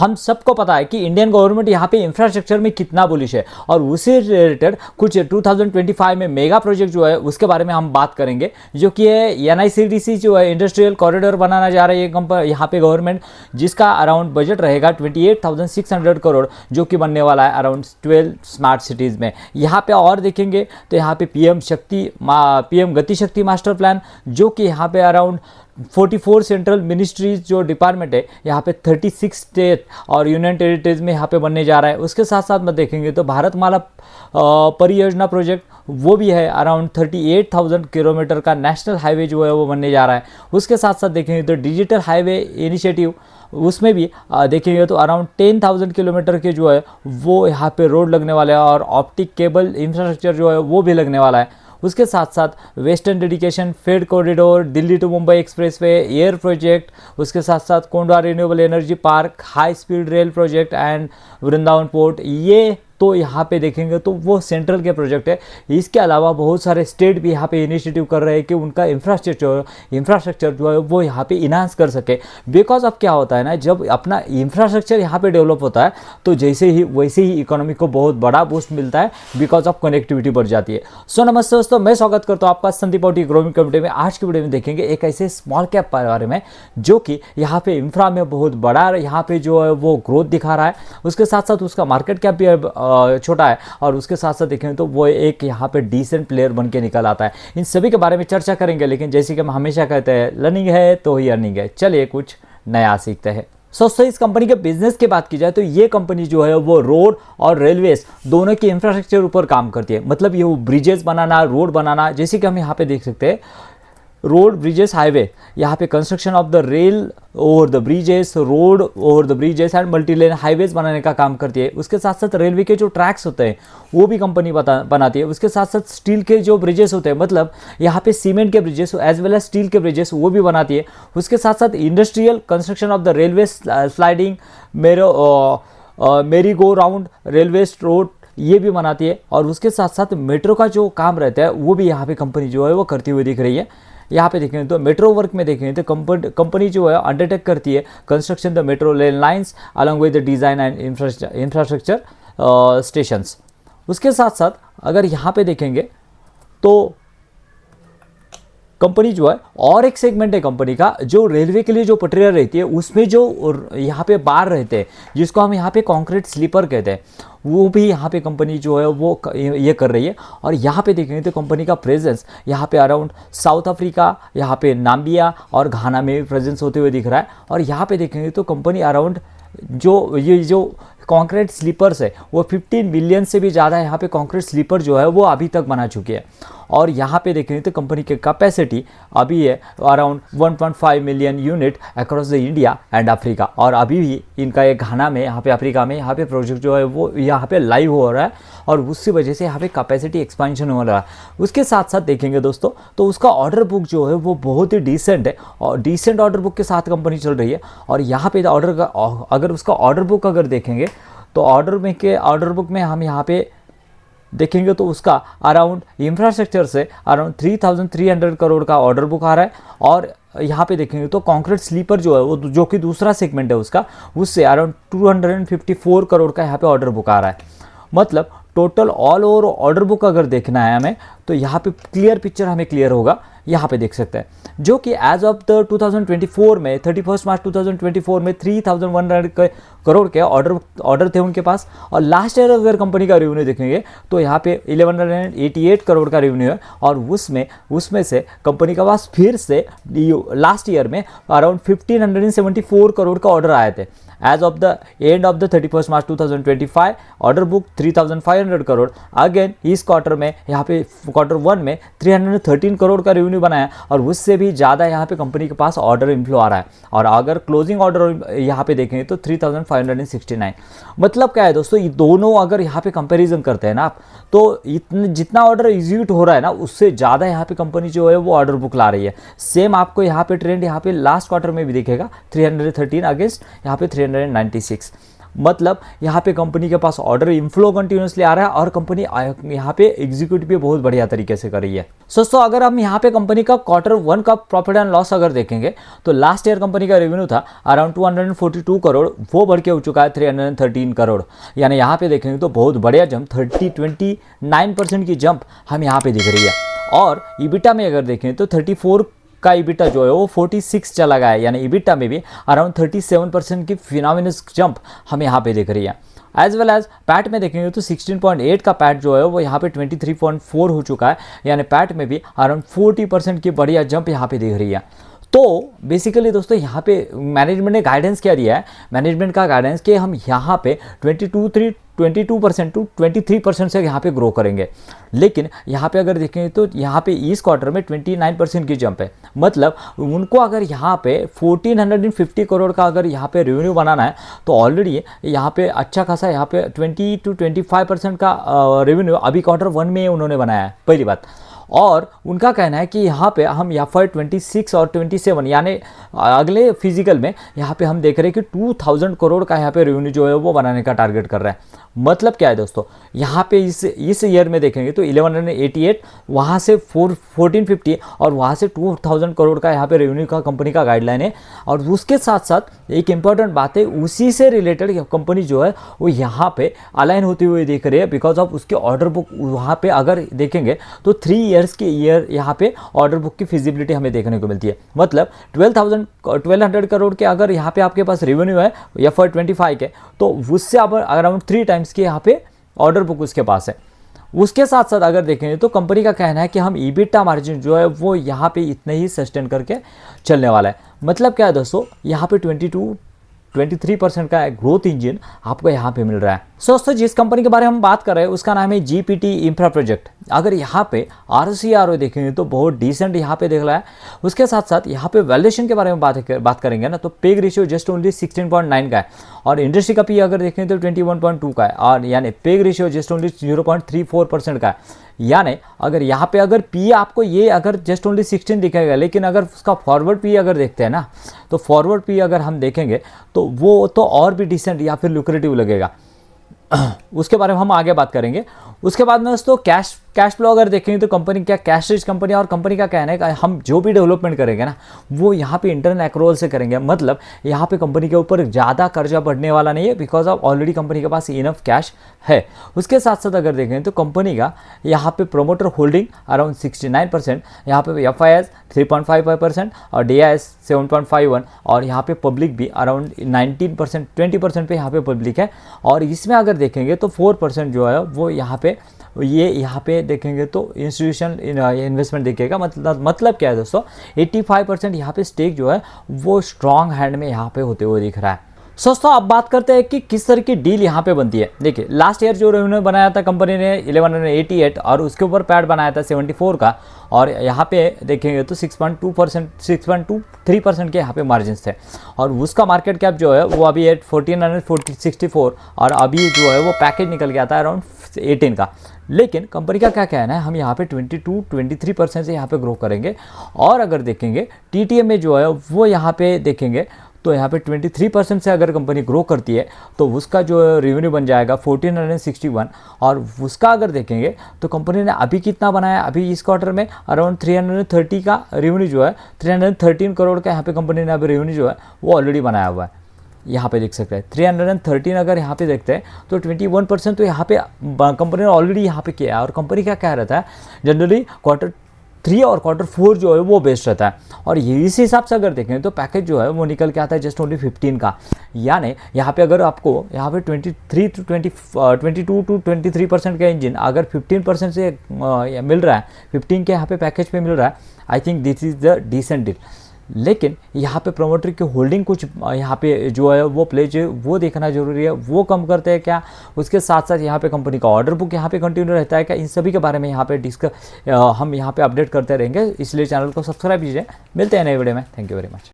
हम सबको पता है कि इंडियन गवर्नमेंट यहाँ पे इंफ्रास्ट्रक्चर में कितना बुलिश है, और उसी रिलेटेड कुछ 2025 में मेगा प्रोजेक्ट जो है उसके बारे में हम बात करेंगे, जो कि है NICDC जो है इंडस्ट्रियल कॉरिडोर बनाना जा रही है यहाँ पे गवर्नमेंट, जिसका अराउंड बजट रहेगा 28,600 करोड़, जो कि बनने वाला है अराउंड 12 स्मार्ट सिटीज़ में। यहाँ पे और देखेंगे तो यहाँ पे PM गति शक्ति मास्टर प्लान, जो कि यहाँ पे अराउंड 44 सेंट्रल मिनिस्ट्रीज जो डिपार्टमेंट है यहाँ पे 36 स्टेट और यूनियन टेरिटरीज में यहाँ पे बनने जा रहा है। उसके साथ साथ में देखेंगे तो भारतमाला परियोजना प्रोजेक्ट वो भी है, अराउंड 38,000 किलोमीटर का नेशनल हाईवे जो है वो बनने जा रहा है। उसके साथ साथ देखेंगे तो डिजिटल हाईवे इनिशिएटिव, उसमें भी देखेंगे तो अराउंड 10,000 किलोमीटर के जो है वो यहाँ पे रोड लगने वाले हैं, और ऑप्टिक केबल इंफ्रास्ट्रक्चर जो है वो भी लगने वाला है। उसके साथ साथ western dedication freight corridor, Delhi to Mumbai expressway, air project, उसके साथ साथ Kondwa renewable energy park, high speed rail project and Vrindavan port, ये तो यहाँ पे देखेंगे तो वो सेंट्रल के प्रोजेक्ट है। इसके अलावा बहुत सारे स्टेट भी यहाँ पे इनिशिएटिव कर रहे हैं कि उनका इंफ्रास्ट्रक्चर जो है वो यहाँ पे इन्हांस कर सके। बिकॉज अब क्या होता है ना, जब अपना इंफ्रास्ट्रक्चर यहाँ पे डेवलप होता है तो वैसे ही इकोनॉमी को बहुत बड़ा बूस्ट मिलता है, बिकॉज ऑफ कनेक्टिविटी बढ़ जाती है। सो नमस्ते दोस्तों, मैं स्वागत करता हूँ आपका संदीप औटी ग्रोइंग कम्युनिटी में। आज की वीडियो में देखेंगे एक ऐसे स्मॉल कैप के बारे में जो कि यहाँ पे इंफ्रा में बहुत बड़ा यहाँ पे जो है वो ग्रोथ दिखा रहा है। उसके साथ साथ उसका मार्केट कैप भी छोटा है, और उसके साथ साथ देखें तो वो एक यहाँ पे डिसेंट प्लेयर बन के निकल आता है। इन सभी के बारे में चर्चा करेंगे, लेकिन जैसे कि हम हमेशा कहते हैं लर्निंग है तो ही अर्निंग है। चलिए कुछ नया सीखते हैं। दोस्तों इस कंपनी के बिजनेस की बात की जाए तो ये कंपनी जो है वो रोड और रेलवेज दोनों की इंफ्रास्ट्रक्चर ऊपर काम करती है। मतलब ये ब्रिजेस बनाना, रोड बनाना, जैसे कि हम यहाँ पे देख सकते हैं रोड, ब्रिजेस, हाईवे, यहाँ पे construction of the rail over the bridges, road over the bridges and multilane highways बनाने का काम करती है। उसके साथ साथ रेलवे के जो ट्रैक्स होते हैं वो भी कंपनी बनाती है। उसके साथ साथ स्टील के जो ब्रिजेस होते हैं, मतलब यहाँ पे सीमेंट के bridges as well as steel के ब्रिजेस वो भी बनाती है। उसके साथ साथ industrial construction of the railway sliding, merry go round, railway road, ये भी बनाती है। और उसके साथ साथ मेट्रो का जो काम रहता है वो भी यहाँ पे कंपनी जो है वो करती हुई दिख रही है। यहाँ पे देखेंगे तो मेट्रो वर्क में देखेंगे तो कंपनी जो है अंडरटेक करती है construction the metro rail lines along with the design and infrastructure stations. उसके साथ साथ अगर यहाँ पे देखेंगे तो कंपनी जो है और एक सेगमेंट है कंपनी का जो रेलवे के लिए जो पटरियाँ रहती है उसमें जो यहाँ पे बार रहते हैं, जिसको हम यहाँ पे कंक्रीट स्लीपर कहते हैं, वो भी यहाँ पे कंपनी जो है वो ये कर रही है। और यहाँ पे देखेंगे तो कंपनी का प्रेजेंस यहाँ पे अराउंड साउथ अफ्रीका, यहाँ पे नाम्बिया और घाना में भी प्रेजेंस होते हुए दिख रहा है। और यहाँ पे देखेंगे तो कंपनी अराउंड जो कंक्रीट स्लीपर्स है वो 15 मिलियन से भी ज़्यादा यहाँ पे कंक्रीट स्लीपर जो है वो अभी तक बना चुकी है। और यहाँ पे देखेंगे तो कंपनी की कैपेसिटी अभी है around 1.5 million unit across the India and Africa. और अभी भी इनका एक घाना में यहाँ पे अफ्रीका में यहाँ पे प्रोजेक्ट जो है वो यहाँ पे लाइव हो रहा है, और उसकी वजह से यहाँ पे कैपेसिटी एक्सपेंशन हो रहा है। उसके साथ साथ देखेंगे दोस्तों तो उसका ऑर्डर बुक जो है वो बहुत ही डिसेंट है, और डिसेंट ऑर्डर बुक के साथ कंपनी चल रही है। और यहाँ पे अगर उसका ऑर्डर बुक अगर देखेंगे तो ऑर्डर बुक में हम यहाँ पे देखेंगे तो उसका अराउंड इंफ्रास्ट्रक्चर से अराउंड 3,300 करोड़ का ऑर्डर बुक आ रहा है। और यहाँ पे देखेंगे तो कंक्रीट स्लीपर जो है वो जो कि दूसरा सेगमेंट है उसका, उससे अराउंड 254 करोड़ का यहाँ पे ऑर्डर बुक आ रहा है। मतलब total all over order book अगर देखना है हमें तो यहाँ पे क्लियर पिक्चर हमें क्लियर होगा, यहाँ पे देख सकते हैं, जो कि एज ऑफ द 2024 में 31 मार्च 2024 में 3,100 करोड़ के ऑर्डर थे उनके पास। और लास्ट ईयर अगर कंपनी का रेवेन्यू देखेंगे तो यहाँ पे 1188 करोड़ का रेवेन्यू है। और उसमें से कंपनी के पास फिर से लास्ट ईयर में अराउंड 1,574 करोड़ का ऑर्डर आए थे। As of the end of the 31 March 2025 order book 3,500 crore. Again इस क्वार्टर में यहाँ पे क्वार्टर 1 में 313 करोड़ का रेवेन्यू बनाया, और उससे भी ज़्यादा यहाँ पे कंपनी के पास ऑर्डर इनफ्लो आ रहा है। और अगर क्लोजिंग ऑर्डर यहाँ पे देखेंगे तो 3,569। मतलब क्या है दोस्तों, ये दोनों अगर यहाँ पे कंपैरिजन करते हैं ना आप, तो जितना ऑर्डर एग्जीक्यूट हो रहा है ना उससे ज़्यादा यहाँ पे कंपनी जो है वो ऑर्डर बुक ला रही है। सेम आपको यहाँ पे ट्रेंड यहाँ पे लास्ट क्वार्टर में भी दिखेगा, 313 अगेंस्ट यहाँ पे 396। मतलब यहाँ पे कंपनी के पास ऑर्डर इनफ्लो कंटिन्यूसली आ रहा है और कंपनी यहाँ पे एग्जीक्यूट भी बहुत बढ़िया तरीके से कर रही है। दोस्तों अगर हम यहाँ पे कंपनी का Q1 का प्रॉफिट एंड लॉस अगर देखेंगे तो लास्ट ईयर कंपनी का रेवेन्यू था अराउंड 242 करोड़, वो बढ़ के हो चुका है 313 करोड़। यानी यहाँ पे देखेंगे तो बहुत बढ़िया जंप 29% की जंप हम यहाँ पे दिख रही है। और ईबिटा में अगर देखें तो 34 का ईबिटा जो है वो 46 चला गया है, यानी ईबिटा में भी अराउंड 37% की फिनोमिनस जंप हमें यहाँ पे दिख रही है। एज वेल एज पैट में देखेंगे तो 16.8 का पैट जो है वो यहाँ पे 23.4 हो चुका है, यानी पैट में भी अराउंड 40% की बढ़िया जंप यहाँ पे दिख रही है। तो बेसिकली दोस्तों यहाँ पे मैनेजमेंट ने गाइडेंस क्या दिया है, मैनेजमेंट का गाइडेंस कि हम यहाँ पे 22% टू 23% से यहाँ पे ग्रो करेंगे। लेकिन यहाँ पे अगर देखेंगे तो यहाँ पे इस क्वार्टर में 29% की जंप है। मतलब उनको अगर यहाँ पे 1450 करोड़ का अगर यहाँ पे रेवेन्यू बनाना है तो ऑलरेडी यहाँ पे अच्छा खासा यहाँ पे 20 to 25% का रेवेन्यू अभी Q1 में उन्होंने बनाया है, पहली बात। और उनका कहना है कि यहाँ पे हम FY 26 और 27 यानी अगले फिजिकल में यहाँ पे हम देख रहे हैं कि 2000 करोड़ का यहाँ पे रेवेन्यू जो है वो बनाने का टारगेट कर रहा है। मतलब क्या है दोस्तों, यहाँ पे इस ईयर में देखेंगे तो 1188, वहाँ से 1450 और वहाँ से 2000 करोड़ का यहाँ पे रेवेन्यू का कंपनी का गाइडलाइन है। और उसके साथ साथ एक इम्पॉर्टेंट बात है, उसी से रिलेटेड कंपनी जो है वो यहाँ पे अलाइन होती हुई दिख रही है बिकॉज ऑफ उसके ऑर्डर बुक। वहाँ पे अगर देखेंगे तो 3 ईयर्स के यहाँ पे ऑर्डर बुक की फिजिबिलिटी हमें देखने को मिलती है। मतलब 1200 करोड़ के अगर यहाँ पे आपके पास रेवेन्यू है FY 25 के, तो उससे अराउंड 3 टाइम्स के यहाँ पे ऑर्डर बुक उसके पास है। उसके साथ साथ अगर देखेंगे तो कंपनी का कहना है कि हम ईबिटा मार्जिन जो है वो यहाँ पे इतने ही सस्टेन करके चलने वाला है। मतलब क्या है दोस्तों, यहाँ पे 23% का ग्रोथ इंजन आपको यहाँ पे मिल रहा है। दोस्तों जिस कंपनी के बारे में हम बात कर रहे हैं उसका नाम है GPT इंफ्रा प्रोजेक्ट। अगर यहाँ पे ROCE देखेंगे तो बहुत डिसेंट यहाँ पे देख रहा है। उसके साथ साथ यहाँ पे वैल्यूएशन के बारे में बात करेंगे ना, तो पेग रेशियो जस्ट ओनली 16.9 का है और इंडस्ट्री का पी अगर देखें तो 21.2 का है और यानी पेग रेशियो जस्ट ओनली 0.34% का है। यानी अगर यहाँ पे अगर पी आपको ये अगर जस्ट ओनली 16 दिखेगा, लेकिन अगर उसका फॉरवर्ड पी अगर देखते हैं ना तो फॉरवर्ड पी अगर हम देखेंगे तो वो तो और भी डिसेंट या फिर लुक्रेटिव लगेगा। उसके बारे में हम आगे बात करेंगे। उसके बाद में दोस्तों कैश फ्लो अगर देखेंगे तो कंपनी क्या कैश रिच कंपनी, और कंपनी का कहना है कि हम जो भी डेवलपमेंट करेंगे ना वो यहाँ पे इंटरनल एक्रोल से करेंगे। मतलब यहाँ पे कंपनी के ऊपर ज़्यादा कर्जा बढ़ने वाला नहीं है बिकॉज ऑफ ऑलरेडी कंपनी के पास इनफ कैश है। उसके साथ साथ अगर देखें तो कंपनी का यहाँ पे प्रोमोटर होल्डिंग अराउंड 69%, यहाँ पे FIS 3.55% और DIS 7.51 और यहाँ पे पब्लिक भी अराउंड 19%, 20% पे यहाँ पे पब्लिक है। और इसमें अगर देखेंगे तो 4% जो है वो यहाँ पे देखेंगे तो इंस्टीट्यूशन इन्वेस्टमेंट दिखेगा। मतलब क्या है दोस्तों, 85% यहाँ पे स्टेक जो है वो स्ट्रॉन्ग हैंड में यहाँ पे होते हुए दिख रहा है। दोस्तों अब बात करते हैं कि किस तरह की डील यहाँ पे बनती है। देखिए लास्ट ईयर जो रेवेन्यू बनाया था कंपनी ने 1188 और उसके ऊपर पैड बनाया था 74 का, और यहाँ पे देखेंगे तो 6.23% के यहाँ पे मार्जिन थे और उसका मार्केट कैप जो है वो अभी 1464 और अभी जो है वो पैकेज निकल गया था अराउंड 18 का। लेकिन कंपनी का क्या कहना है, हम यहाँ पे 22-23% से यहाँ पे ग्रो करेंगे। और अगर देखेंगे TTM में जो है वो यहाँ पे देखेंगे तो यहाँ पे 23% से अगर कंपनी ग्रो करती है तो उसका जो रेवेन्यू बन जाएगा 1461। और उसका अगर देखेंगे तो कंपनी ने अभी कितना बनाया, अभी इस क्वार्टर में अराउंड 330 का रेवेन्यू जो है 313 करोड़ का यहाँ पे कंपनी ने अभी रेवेन्यू जो है वो ऑलरेडी बनाया हुआ है। यहाँ पे देख सकते हैं 313 अगर यहाँ पे देखते हैं तो 21% तो यहाँ पे कंपनी ने ऑलरेडी यहाँ पे किया है। और कंपनी क्या कह रहा था, जनरली Q3 और Q4 जो है वो बेस्ट रहता है। और इस हिसाब से अगर देखें तो पैकेज जो है वो निकल के आता है जस्ट ओनली 15 का। यानी यहाँ पे अगर आपको यहाँ पे 22 to 23% का इंजन अगर 15% से मिल रहा है, 15 के यहाँ पे पैकेज पे मिल रहा है, I think this is the decent deal. लेकिन यहाँ पे प्रोमोटर की होल्डिंग कुछ यहाँ पे जो है वो प्लेज वो देखना जरूरी है, वो कम करते हैं क्या। उसके साथ साथ यहाँ पे कंपनी का ऑर्डर बुक यहाँ पे कंटिन्यू रहता है क्या, इन सभी के बारे में यहाँ पे हम यहाँ पे अपडेट करते रहेंगे। इसलिए चैनल को सब्सक्राइब कीजिए। मिलते हैं नए वीडियो में। Thank you very much.